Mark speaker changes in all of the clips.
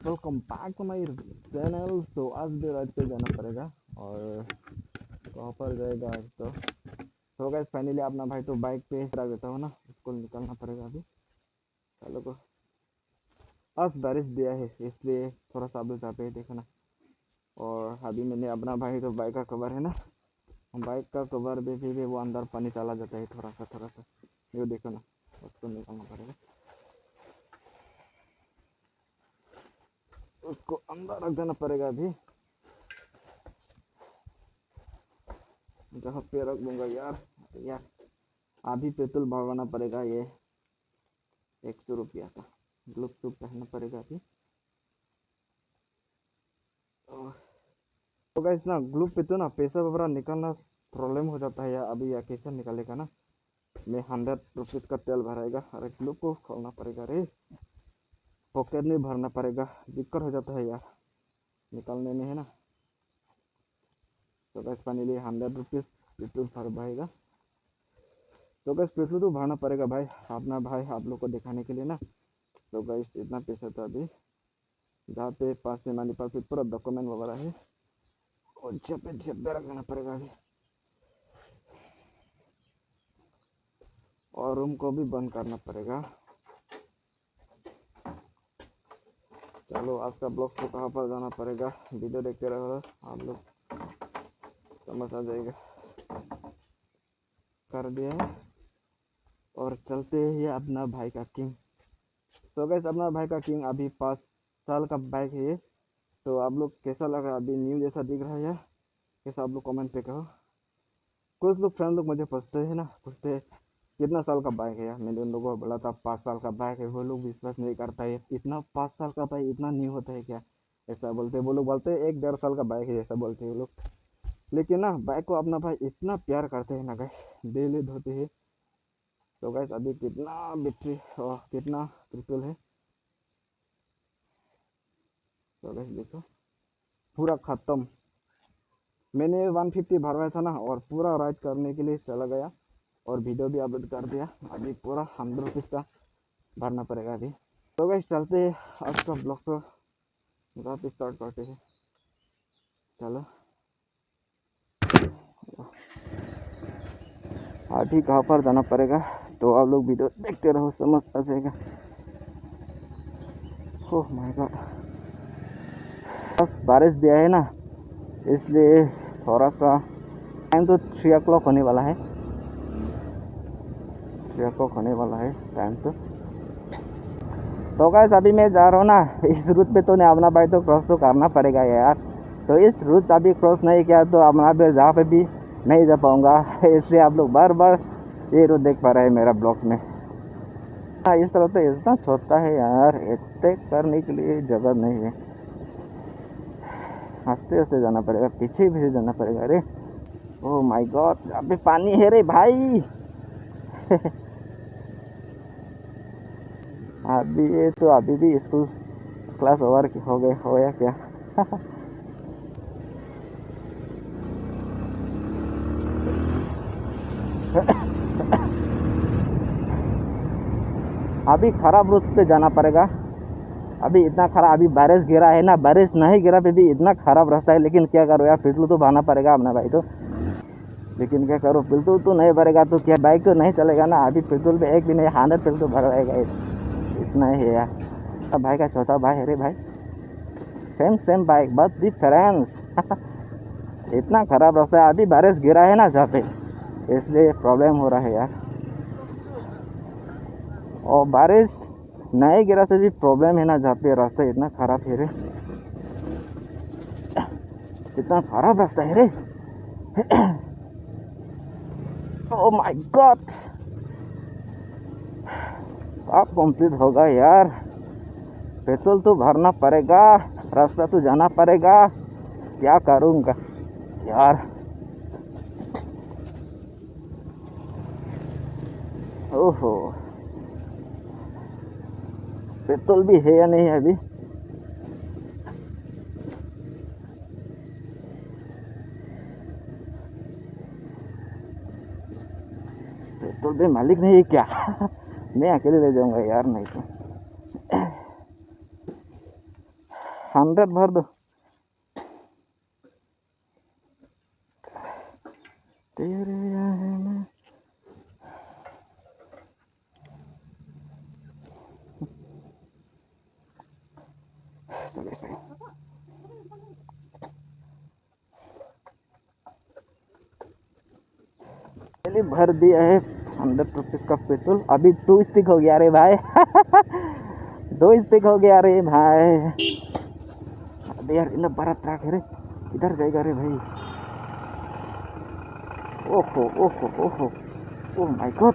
Speaker 1: Welcome back to my channel. तो आज भी राइड पे जाना पड़ेगा और कहाँ पर जाएगा आज तो गाइस फाइनली अपना भाई तो बाइक पे रख देता हूँ ना, उसको निकलना पड़ेगा अभी। चलो को आज बारिश दिया है इसलिए थोड़ा सा आप लोग पे देखना। और अभी मैंने अपना भाई तो बाइक का कवर है ना, बाइक का कवर भी वो अंदर पानी चला जाता है थोड़ा सा ये देखो ना, उसको निकालना पड़ेगा, उसको अंदर रख देना पड़ेगा अभी। जहाँ पे रख दूंगा यार यार अभी पेट्रोल भरवाना पड़ेगा ये 100 रुपया का। ग्लव्स तो पहनना पड़ेगा अभी। तो गाइस ना ग्लू पे तो ना पैसा वगैरह निकालना प्रॉब्लम हो जाता है यार, अभी या कैसे निकालेगा ना। मैं 100 रुपीज़ का तेल भराएगा, अरे ग्लू को खोलना पड़ेगा रे, पॉकेट नहीं भरना पड़ेगा, दिक्कत हो जाता है यार निकालने में है ना। तो गैस फाइनली 100 रुपीज़ पेट्रोल भर पाएगा। तो गैस पेट्रोल तो भरना पड़ेगा भाई, अपना भाई आप लोग को दिखाने के लिए ना। तो गैस इतना पैसा था अभी, जहाँ पे पास में हमारे पास पूरा डॉक्यूमेंट वगैरह है और झप्पे रखना पड़ेगा अभी। और रूम को भी बंद करना पड़ेगा। चलो आज का ब्लॉग को कहाँ पर जाना पड़ेगा, वीडियो देखते रहो आप लोग, समझ आ जाएगा। कर दिया है और चलते हैं अपना भाई का किंग। तो गैस अपना भाई का किंग अभी 5 साल का बाइक है ये। तो आप लोग कैसा लगा, अभी न्यू जैसा दिख रहा है या कैसा, आप लोग कमेंट पे कहो। कुछ लोग फ्रेंड लोग मुझे पूछते हैं ना, पूछते हैं कितना साल का बाइक है यार, मैंने उन लोगों को बोला था 5 साल का बाइक है, वो लोग विश्वास नहीं करता है, इतना 5 साल का बाइक इतना न्यू होता है क्या, ऐसा बोलते हैं वो लोग, बोलते हैं 1-1.5 साल का बाइक है ऐसा बोलते हैं वो लोग। लेकिन ना बाइक को अपना भाई इतना प्यार करते हैं ना गाइस, डेली धोते हैं। तो गाइस अभी कितना बैटरी और कितना पेट्रोल है, तो गाइस देखो पूरा खत्म। मैंने 150 भरवाया था ना और पूरा राइड करने के लिए चला गया और वीडियो भी अपलोड कर दिया। अभी पूरा 100 रुपीज़ का भरना पड़ेगा अभी। तो गाइस चलते हैं आज का ब्लॉग को यहाँ पे स्टार्ट करते हैं। चलो अभी कहाँ पर जाना पड़ेगा तो आप लोग वीडियो देखते रहो, समझ आ जाएगा। ओह माय गॉड, बस बारिश दिया है ना इसलिए थोड़ा सा टाइम तो 3 o'clock होने वाला है, 3 o'clock होने वाला है टाइम तो गाइस अभी मैं जा रहा हूँ ना इस रूट पे, तो नहीं अपना भाई तो क्रॉस तो करना पड़ेगा यार। तो इस रूट अभी क्रॉस नहीं किया तो अपना भी जहाँ पे भी नहीं जा पाऊँगा इसलिए आप लोग बार बार ये रूट देख पा रहे हैं मेरा ब्लॉग में। हाँ इस तरह तो इतना छोटा है यार, इतने करने के लिए जगह नहीं है, हंसते हंसते जाना पड़ेगा, पीछे पीछे जाना पड़ेगा। अरे ओह माय गॉड अभी पानी है रे भाई अभी ये तो अभी भी स्कूल क्लास ओवर हो गए हो या क्या अभी खराब रूट पे जाना पड़ेगा, अभी इतना खराब, अभी बारिश गिरा है ना, बारिश नहीं गिरा पे भी इतना खराब रास्ता है, लेकिन क्या करो यार पेट्रोल तो भरना पड़ेगा अपना भाई तो। लेकिन क्या करो, पेट्रोल तो नहीं भरेगा तो क्या बाइक तो नहीं चलेगा ना। अभी पेट्रोल पे एक भी नहीं, 100 पेट्रोल तो भरवाएगा, इतना ही है यार। अब भाई का छोटा भाई है रे भाई, सेम सेम बाइक बस डिफरेंस इतना खराब रास्ता है, अभी बारिश गिरा है ना जहाँ पे, इसलिए प्रॉब्लम हो रहा है यार। और बारिश नहीं गिरा से भी प्रॉब्लम है ना, जहाँ पे रास्ता इतना खराब है रे, इतना खराब रास्ता है रे ओ माय गॉड अब कंप्लीट होगा यार, पेट्रोल तो भरना पड़ेगा, रास्ता तो जाना पड़ेगा, क्या करूँगा यार। ओहो पेट्रोल भी है या नहीं है अभी, पेट्रोल पे मालिक नहीं है क्या मैं अकेले ले जाऊंगा यार, नहीं तो 100 भर दो। तेरे यहाँ मैं पहले भर दिया है 100 रुपीज का पेट्रोल। अभी 2 स्टिक हो गया रे भाई। 2 स्टिक हो गया रे भाई। अबे यार इतना बड़ा ट्रक है रे, इधर जाएगा रे भाई। ओहो ओहो ओहो, ओह माय गॉड।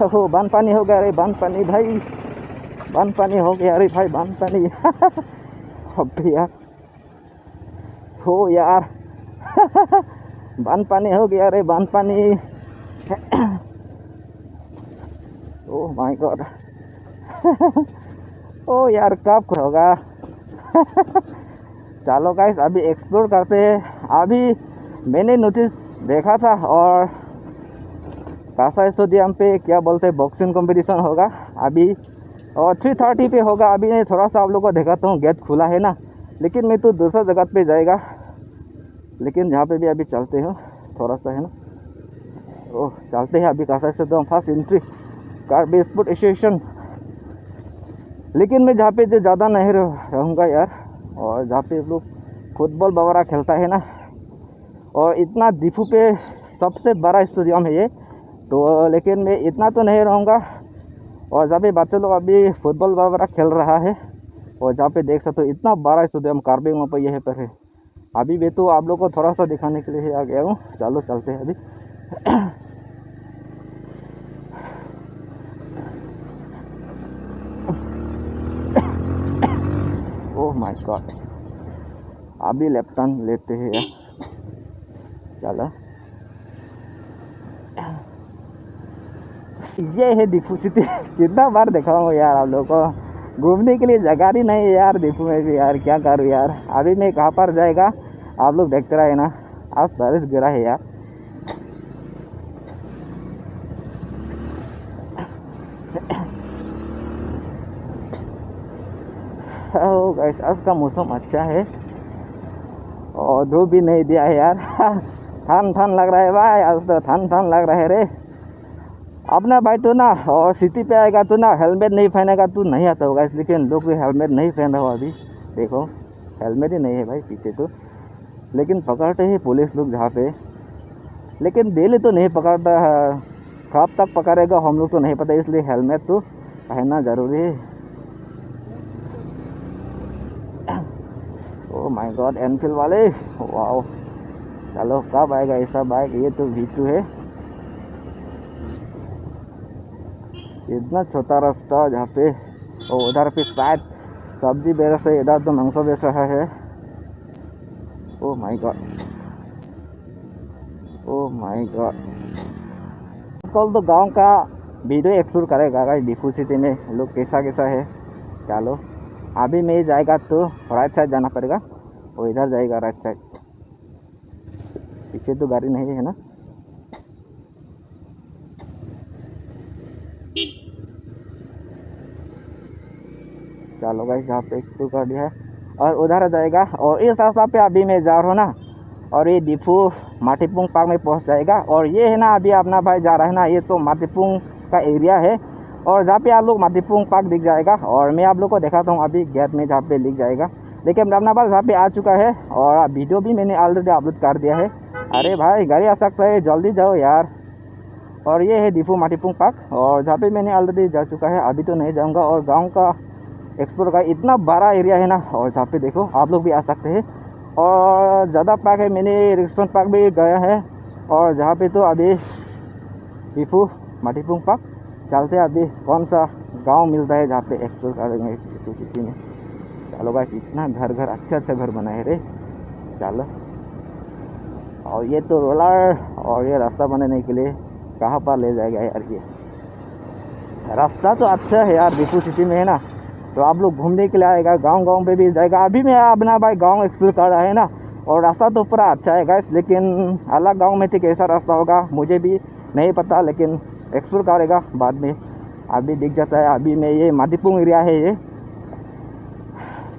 Speaker 1: ओहो बांध पानी हो गया रे, बांध पानी भाई, बांध पानी हो गया रे भाई, बांध पानी। अबे यार हो यार। बांध पानी हो गया रे, बांध पानी। Oh my god. ओ यार कब होगा। चलो गाइस अभी एक्सप्लोर करते हैं। अभी मैंने नोटिस देखा था और कासा स्टेडियम पे क्या बोलते हैं बॉक्सिंग कंपटीशन होगा अभी, और 3:30 पे होगा। अभी मैं थोड़ा सा आप लोगों को दिखाता हूँ, गेट खुला है ना, लेकिन मैं तो दूसरा जगह पे जाएगा, लेकिन जहाँ पे भी अभी चलते हो थोड़ा सा है ना। ओह चलते हैं अभी Kasa stadium, first entry Karbi sport association. लेकिन मैं जहाँ पे ज़्यादा नहीं रहूँगा यार, और जहाँ पे लोग फुटबॉल वगैरह खेलता है ना, और इतना दीफू पे सबसे बड़ा स्टेडियम है ये तो, लेकिन मैं इतना तो नहीं रहूँगा। और जहाँ पे बच्चे लोग अभी फुटबॉल वगैरह खेल रहा है, और जहाँ पे देख सकते हो इतना बड़ा स्टेडियम कार्बी वहाँ पर यहीं पर है। अभी मैं तो आप लोग को थोड़ा सा दिखाने के लिए आ गया हूँ। चलो चलते हैं अभी। ओह माय गॉड, अभी लेफ्ट टर्न लेते हैं यार। चलो ये है दीफू सिटी। कितना बार दिखाऊंगा यार आप लोगों को, घूमने के लिए जगह ही नहीं है यार दीफू में भी यार, क्या करूँ यार। अभी मैं कहाँ पर जाएगा आप लोग देखते रहे ना। आज बारिश गिरा है यार। ओ गाइस आज का मौसम अच्छा है और धूप भी नहीं दिया है यार। ठंड ठंड लग रहा है भाई, आज तो ठंड ठंड लग रहा है रे। अपना भाई तो ना, और सिटी पे आएगा तो ना हेलमेट नहीं पहनेगा तो नहीं आता होगा, लेकिन लोग भी हेलमेट नहीं पहन रहा हो अभी। देखो हेलमेट ही नहीं है भाई पीछे तो, लेकिन पकड़ते हैं पुलिस लोग जहाँ पे, लेकिन डेली तो नहीं पकड़ता है। कब तक पकड़ेगा हम लोग तो नहीं पता, इसलिए हेलमेट तो पहनना ज़रूरी है। ओ माय गॉड एनफील्ड वाले, वाओ। चलो कब आएगा ऐसा बाइक, ये तो V2 है। इतना छोटा रास्ता जहाँ पे, और उधर पे शायद सब्जी बेच रहा है, इधर तो मांस बेच रहा है। ओ my god, O my God. कल तो गांव का वीडियो एक्सप्लोर करेगा गाइस, दीफू सिटी में लोग कैसा कैसा है। चलो अभी मैं जाएगा तो राइट साइड जाना पड़ेगा, और इधर जाएगा राइट साइड। पीछे तो गाड़ी नहीं है ना। चलो गाइस यहाँ पे एक्सप्लोर कर दिया है, और उधर जाएगा, और इस रास्ता पे अभी मैं जा रहा हूँ ना, और ये दीफू माटीपुंग पार्क में पहुँच जाएगा। और ये है ना अभी अपना भाई जा रहा है ना, ये तो माटीपुंग का एरिया है, और जहाँ पे आप लोग माटीपुंग पार्क दिख जाएगा। और मैं आप लोग को दिखाता हूँ अभी गेट में जहाँ पे लिख जाएगा, लेकिन अपना भाई जहाँ पे आ चुका है, और वीडियो भी मैंने ऑलरेडी अपलोड कर दिया है। अरे भाई गाड़ी आ सकता है, जल्दी जाओ यार। और ये है दीफू माटीपुंग पार्क, और जहाँ पे मैंने ऑलरेडी जा चुका है, अभी तो नहीं जाऊँगा। और गाँव का एक्सप्लोर का इतना बड़ा एरिया है ना, और जहाँ पे देखो आप लोग भी आ सकते हैं। और ज़्यादा पार्क है, मैंने रिक्सन पार्क भी गया है, और जहाँ पे तो अभी दीफू माटीपुंग पार्क। चलते हैं अभी कौन सा गांव मिलता है जहाँ पे एक्सप्लोर करेंगे दीफू सिटी में। चलो गाइस इतना घर घर अच्छा अच्छा घर बना है रे। चलो, और ये तो रोलर, और ये रास्ता बनाने के लिए कहाँ पर ले जाएगा यार। ये रास्ता तो अच्छा है यार दीफू सिटी में है ना, तो आप लोग घूमने के लिए आएगा, गांव गांव पे भी जाएगा। अभी मैं अपना भाई गांव एक्सप्लोर कर रहा है ना, और रास्ता तो पूरा अच्छा है गाइस, लेकिन अलग गांव में तो कैसा रास्ता होगा मुझे भी नहीं पता, लेकिन एक्सप्लोर करेगा बाद में। अभी दिख जाता है, अभी में ये माटीपुंग एरिया है ये।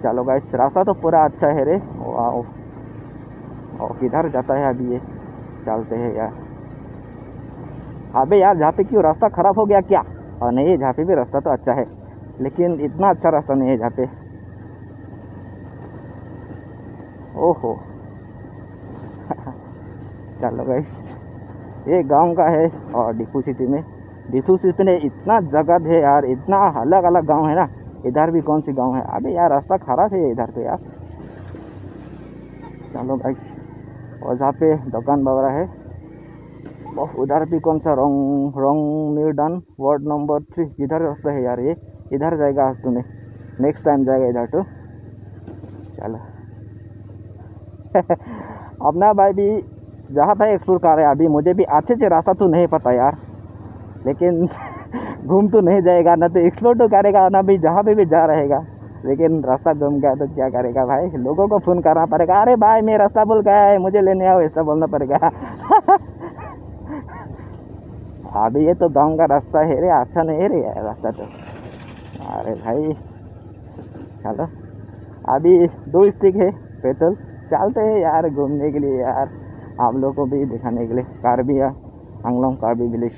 Speaker 1: चलो गाइस, रास्ता तो पूरा अच्छा है रे। वाओ, और किधर जाता है अभी ये? चलते हैं यार। अबे यार, जहाँ पे क्यों रास्ता खराब हो गया क्या? और नहीं, जहाँ पे भी रास्ता तो अच्छा है, लेकिन इतना अच्छा रास्ता नहीं है जहाँ पे। ओहो। चलो गाइस, ये गांव का है, और डिफू सिटी में, डिफू सिटी में इतना जगह है यार, इतना अलग अलग गांव है ना। इधर भी कौन सी गांव है? अबे यार, रास्ता खराब है इधर तो यार। चलो गाइस, और जहाँ पे दुकान वगैरह है, उधर भी कौन सा रॉन्ग रॉन्ग मिर्डन वार्ड नंबर 3, इधर रास्ता है यार ये। इधर जाएगा आज तुम्हें, नेक्स्ट टाइम जाएगा इधर तो। चलो। अपना भाई भी जहाँ था एक्सप्लोर कर रहा है अभी। मुझे भी अच्छे से रास्ता तो नहीं पता यार, लेकिन घूम तो नहीं जाएगा ना, तो एक्सप्लोर तो करेगा ना भी, जहाँ पे भी जा रहेगा। लेकिन रास्ता घूम गया तो क्या करेगा भाई? लोगों को फ़ोन करना पड़ेगा, अरे भाई मैं रास्ता भूल गया है, मुझे लेने आओ, ऐसा बोलना पड़ेगा। अभी ये तो गांव का रास्ता है रे, अच्छा नहीं है रे यार रास्ता तो। अरे भाई चलो, अभी 2 स्टिक है पेट्रोल। चलते हैं यार घूमने के लिए यार, आप लोगों को भी दिखाने के लिए। कार्बी आंगलोंग कार्बी विलेज।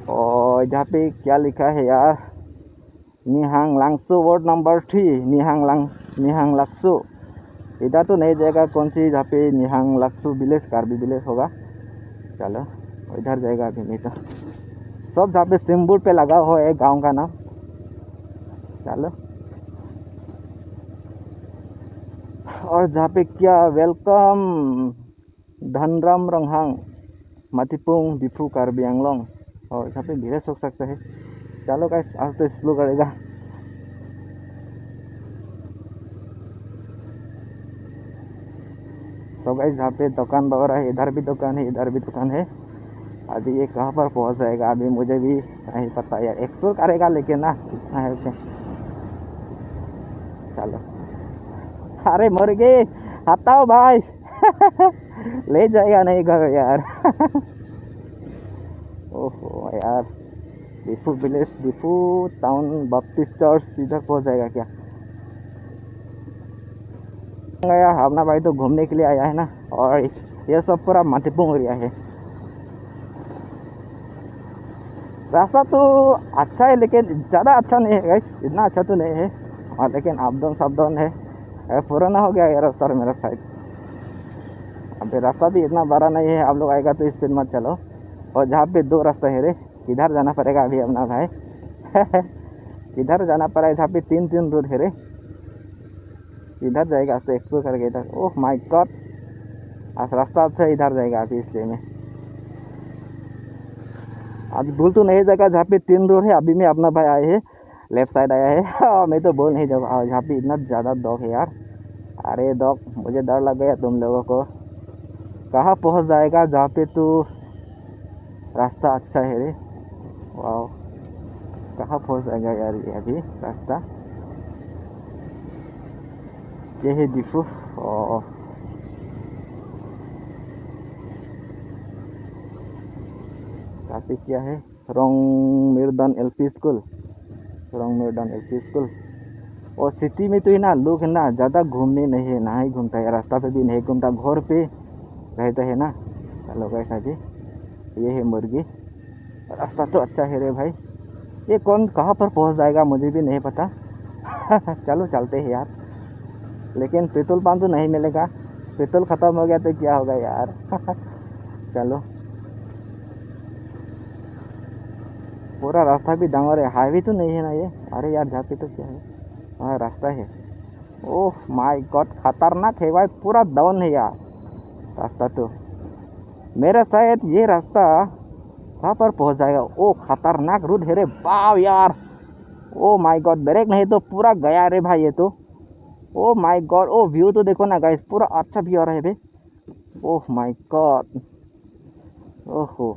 Speaker 1: और जहाँ पे क्या लिखा है यार, निहांग लांगसू वार्ड नंबर 3, निहांग लाक्सू। इधर तो नहीं जाएगा, कौन सी जहाँ पे निहांग लाक्सू विलेज कार्बी विलेज होगा। चलो, इधर जाएगा अभी नहीं तो। सब जहाँ पे सिम्बुर पे लगा हुआ है गांव का नाम। चलो, और जहाँ पे क्या, वेलकम धनराम रंगहांग माथिपुंग डिफू कार्बी आंगलोंग। और यहाँ पे धीरे सोच सकते हैं। चलो गाइस, आज तो एक्सप्लोर करेगा। तो गाइस, जहाँ पे दुकान वगैरह है, इधर भी दुकान है, इधर भी दुकान है। अभी ये कहाँ पर पहुँच जाएगा अभी मुझे भी नहीं पता यार। एक्सप्लोर करेगा लेकिन ना, इतना है उसे। चलो। अरे मर गए, हटाओ भाई। ले जाएगा नहीं घर यार। ओहो यार, Diphu village, Diphu town Baptist church, इधर पहुंच जाएगा क्या? यार अपना भाई तो घूमने के लिए आया है ना, और ये सब पूरा माथिपुंग एरिया है। रास्ता तो अच्छा है, लेकिन ज़्यादा अच्छा नहीं है गाइस, इतना अच्छा तो नहीं है। और लेकिन अप डाउन सब डाउन है। पुराना हो गया यार रास्ता मेरा साइड। अभी रास्ता भी इतना बड़ा नहीं है, आप लोग आएगा तो स्पीड मत चलो। और जहाँ पे 2 रास्ते है रे, किधर जाना पड़ेगा अभी अपना भाई? किधर जाना पड़ेगा? जहाँ पे 3 रोड है रे, इधर जाएगा तो एक्सप्लोर करके इधर। ओह माय गॉड, आज रास्ता अच्छा इधर जाएगा अभी, इसलिए में अभी भूल तो नहीं जाएगा। जहाँ पे 3 रोड है, अभी मैं अपना भाई आए है, लेफ्ट साइड आया है। और मैं तो बोल नहीं जाऊँगा, यहाँ पे इतना ज़्यादा डॉग है यार। अरे डॉग, मुझे डर लग गया तुम लोगों को। कहाँ पहुँच जाएगा जहाँ पे तू रास्ता अच्छा है रे? वाह, कहाँ पहुँच जाएगा यार ये अभी रास्ता? ये है डिफू। और काफ़ी क्या है, रोंग मिर्दन एलपी स्कूल, रोंग मिर्दन एलपी स्कूल। और सिटी में तो है ना, लोग है ना ज़्यादा घूमने नहीं है, ना ही घूमता है, रास्ता पे भी नहीं घूमता, घर पे रहता है ना। चलो गए अभी, ये है मुर्गी। रास्ता तो अच्छा है रे भाई। ये कौन कहाँ पर पहुँच जाएगा मुझे भी नहीं पता। चलो चलते हैं यार, लेकिन पेट्रोल पंप तो नहीं मिलेगा। पेट्रोल ख़त्म हो गया तो क्या होगा यार। चलो, पूरा रास्ता भी डांगर है, हाईवे तो नहीं है ना ये? अरे यार, जहाँ पे तो क्या है, हाँ रास्ता है। ओह माय गॉड, खतरनाक है भाई, पूरा डाउन है यार रास्ता तो। मेरा शायद ये रास्ता कहाँ पर पहुँच जाएगा? ओ खतरनाक रूट है रे, वाह यार। ओ माय गॉड, ब्रेक नहीं तो पूरा गया रे भाई ये तो। Oh my god, oh view तो देखो ना गाइस, पूरा अच्छा व्यू आ रहा है बे। ओह माय गॉड, ओहो।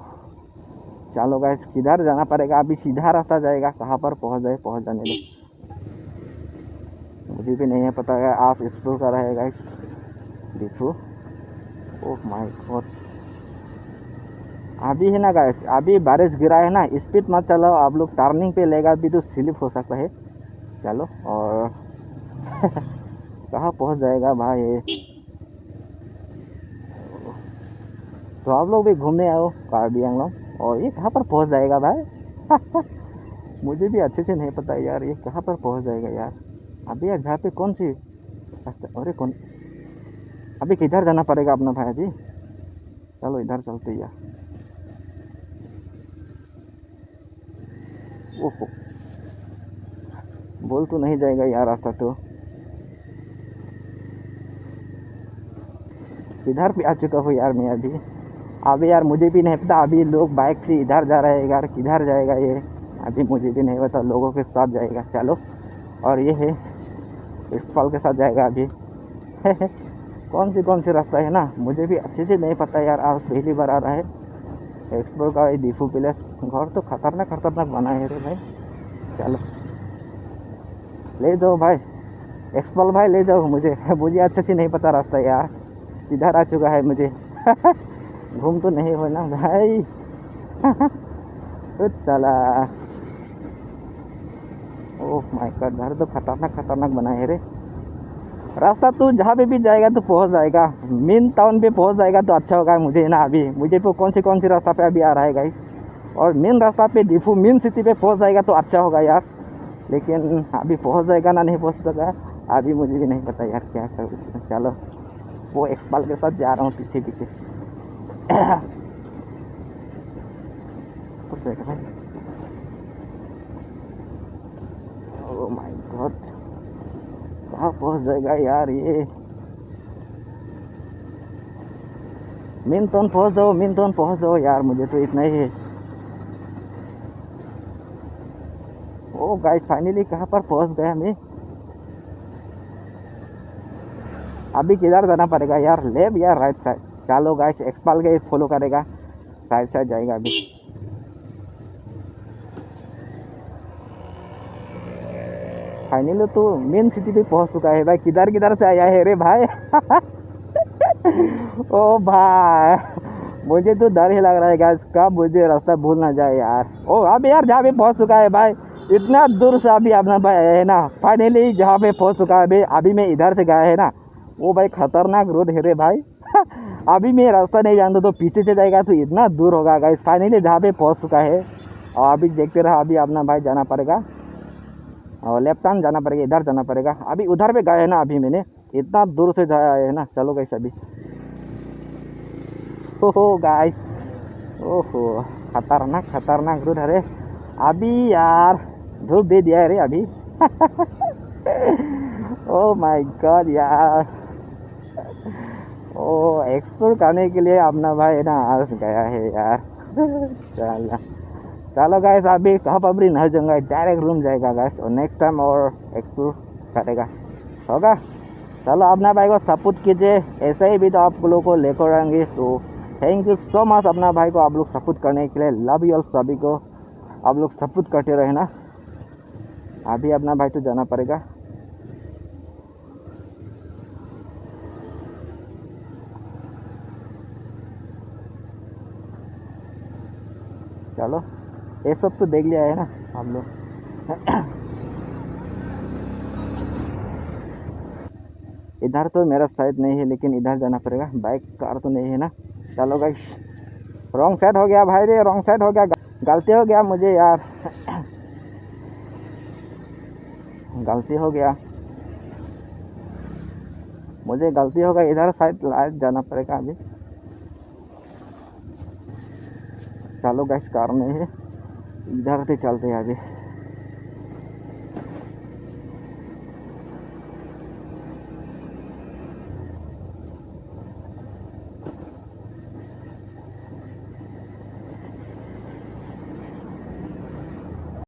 Speaker 1: चलो गाइस, किधर जाना पड़ेगा अभी? सीधा रास्ता जाएगा, कहाँ पर पहुँच जाए, पहुँच जाने दो, मुझे भी नहीं है पता है। आप एक्सप्लोर कर रहे हैं गाइस, देखो। ओह माय गॉड, अभी है ना गाइस, अभी बारिश गिरा है ना, स्पीड मत चलाओ आप लोग, टर्निंग पे लेगा भी तो स्लिप हो सकता है। चलो। और कहाँ पहुँच जाएगा भाई ये। तो आप लोग भी घूमने आओ कार्बी आंगलॉन्ग। और ये कहाँ पर पहुँच जाएगा भाई। मुझे भी अच्छे से नहीं पता यार, ये कहाँ पर पहुँच जाएगा यार। अभी यार जहाँ पे कौन सी रास्ता, अरे कौन, अभी किधर जाना पड़ेगा अपना भाई जी। चलो इधर चलते यार। ओहो, बोल तो नहीं जाएगा यार रास्ता तो। इधर भी आ चुका हूँ यार मैं अभी। अभी यार मुझे भी नहीं पता, अभी लोग बाइक से इधर जा रहे हैं यार, किधर जाएगा ये अभी मुझे भी नहीं पता, लोगों के साथ जाएगा। चलो। और ये है इक्सपाल के साथ जाएगा अभी। कौन सी रास्ता है ना, मुझे भी अच्छे से नहीं पता यार, आज पहली बार आ रहा है एक्सप्लोर का। दीफू पैलेस घर तो खतरनाक बना है रे भाई। चलो ले जाओ भाई, एक्सप्लोर भाई ले जाओ मुझे। मुझे अच्छे से नहीं पता रास्ता यार, इधर आ चुका है मुझे। घूम तो नहीं हो ना भाई। तो चला। ओह माय गॉड, घर तो खतरनाक बना है रे। रास्ता तो जहाँ पे भी जाएगा तो पहुँच जाएगा, मेन टाउन पे पहुँच जाएगा तो अच्छा होगा मुझे ना। अभी मुझे तो कौन सी रास्ता पे अभी आ रहा है गाइस। और मेन रास्ता पे दीफू मेन सिटी पे पहुँच जाएगा तो अच्छा होगा यार। लेकिन अभी पहुँच जाएगा ना नहीं पहुँच सका, अभी मुझे भी नहीं पता यार क्या करूँ। चलो वो एक्सपाल के साथ जा रहा हूँ पीछे पीछे। ओह माय गॉड, कहाँ पहुँच जाएगा यार ये। मेन टाउन पहुँच जाओ यार, मुझे तो इतना ही है। ओ गाइस फाइनली कहाँ पर पहुँच गए हमें। अभी किधर जाना पड़ेगा यार, लेफ्ट या राइट साइड। चलो गाइस एक्सपाल के फॉलो करेगा, राइट साइड जाएगा अभी। फाइनली तो मेन सिटी पे पहुंच चुका है भाई। किधर से आया है रे भाई। ओ भाई, मुझे तो डर ही लग रहा है गाइस, कब मुझे रास्ता भूल ना जाए यार। ओ अब यार जहाँ पे पहुंच चुका है भाई, इतना दूर से अभी अपना भाई है ना, फाइनली जहाँ पे पहुंच चुका है अभी। अभी मैं इधर से गया है ना, वो भाई खतरनाक रोड है रे भाई। अभी मैं रास्ता नहीं जानता तो पीछे से जाएगा तो इतना दूर होगा गाइस। फाइनली जहाँ पे पहुंच चुका है, और अभी देखते रहा, अभी अपना भाई जाना पड़ेगा और लेफ्ट हैंड जाना पड़ेगा, इधर जाना पड़ेगा। अभी उधर पे गए है ना, अभी मैंने इतना दूर से जाया है ना। चलो गाइस अभी, ओहो गाइस, ओहो खतरनाक रोड है रे अभी यार। धूप दे दिया है रे अभी। ओ माय गॉड यार, ओ एक्सप्लोर करने के लिए अपना भाई ना आ गया है यार। चलो चलो गाइस, अभी कहाँ पर भी नहीं जाऊंगा, डायरेक्ट रूम जाएगा गाइस, और नेक्स्ट टाइम और एक्सप्लोर करेगा होगा। चलो अपना भाई को सपोर्ट कीजिए, ऐसे ही भी तो आप लोगों को लेकर आएंगे। तो थैंक यू सो मच अपना भाई को आप लोग सपोर्ट करने के लिए। लव यू ऑल सभी को, आप लोग सपोर्ट करते रहे ना। अभी अपना भाई तो जाना पड़ेगा। चलो ये सब तो देख लिया है ना आप लोग। इधर तो मेरा साइड नहीं है, लेकिन इधर जाना पड़ेगा, बाइक कार तो नहीं है ना। चलो गाइस, रॉन्ग साइड हो गया भाई रे, रॉन्ग साइड हो गया, गलती हो गया मुझे यार। गलती हो गया मुझे, गलती हो गई, इधर साइड लाइट जाना पड़ेगा अभी। चलो गाइस कार नहीं है, इधर से चलते हैं अभी।